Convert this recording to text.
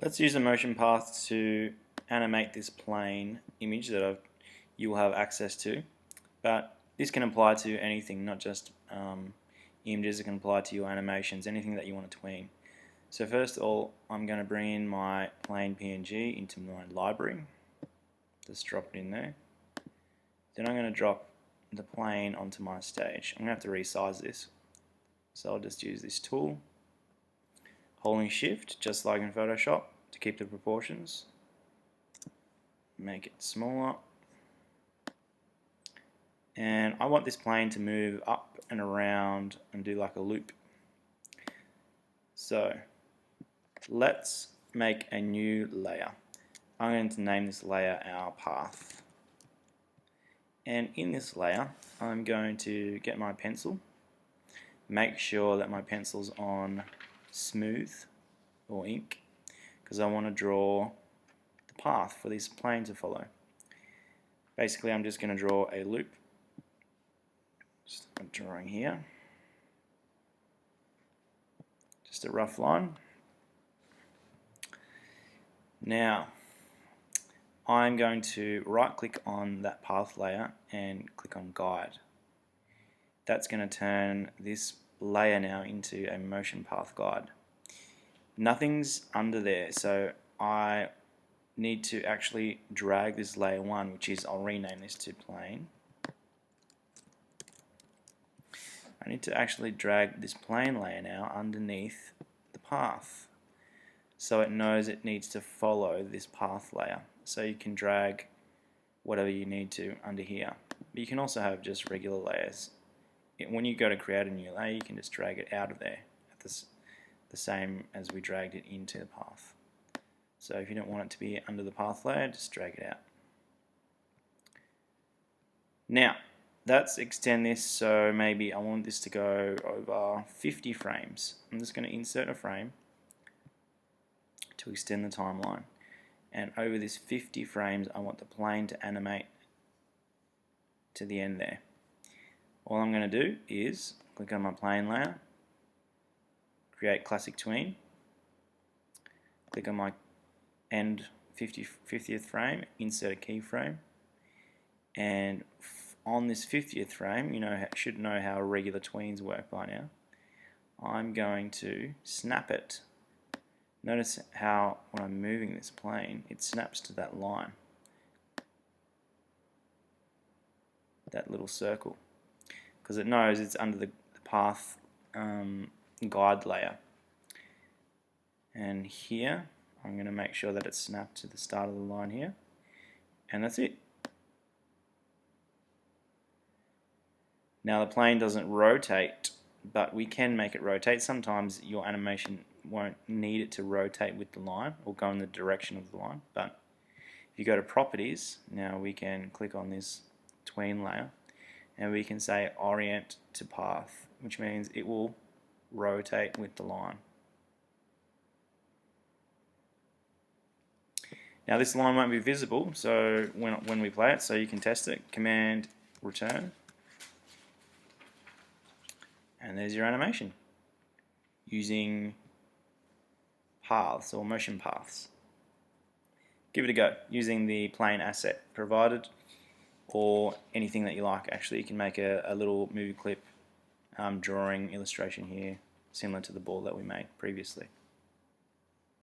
Let's use the motion path to animate this plane image that you will have access to, but this can apply to anything, not just images. It can apply to your animations, anything that you want to tween. So first of all, I'm going to bring in my plane PNG into my library. Just drop it in there. Then I'm going to drop the plane onto my stage. I'm going to have to resize this, so I'll just use this tool, holding shift just like in Photoshop to keep the proportions, make it smaller, and I want this plane to move up and around and do like a loop. So let's make a new layer. I'm going to name this layer our path, and in this layer I'm going to get my pencil, make sure that my pencil's on smooth or ink, because I want to draw the path for this plane to follow. Basically I'm just going to draw a loop. Just a drawing here, just a rough line. Now I'm going to right click on that path layer and click on guide. That's going to turn this layer now into a motion path guide. Nothing's under there, so I need to actually drag this layer 1, which is, I'll rename this to plane. I need to actually drag this plane layer now underneath the path, so it knows it needs to follow this path layer. So you can drag whatever you need to under here, but you can also have just regular layers. When you go to create a new layer, you can just drag it out of there at the same as we dragged it into the path. So if you don't want it to be under the path layer, just drag it out. Now let's extend this, so maybe I want this to go over 50 frames. I'm just going to insert a frame to extend the timeline, and over this 50 frames I want the plane to animate to the end there. All I'm going to do is click on my plane layer, create classic tween, click on my end 50th frame, insert a keyframe, and on this 50th frame, you should know how regular tweens work by now. I'm going to snap it. Notice how when I'm moving this plane, it snaps to that line, that little circle, because it knows it's under the path guide layer. And here I'm going to make sure that it's snapped to the start of the line here, and that's it. Now the plane doesn't rotate, but we can make it rotate. Sometimes your animation won't need it to rotate with the line or go in the direction of the line, but if you go to properties, now we can click on this tween layer and we can say orient to path, which means it will rotate with the line. Now this line won't be visible, so when we play it, so you can test it, command return, and there's your animation using paths or motion paths. Give it a go using the plane asset provided, or anything that you like. Actually, you can make a little movie clip drawing illustration here, similar to the ball that we made previously.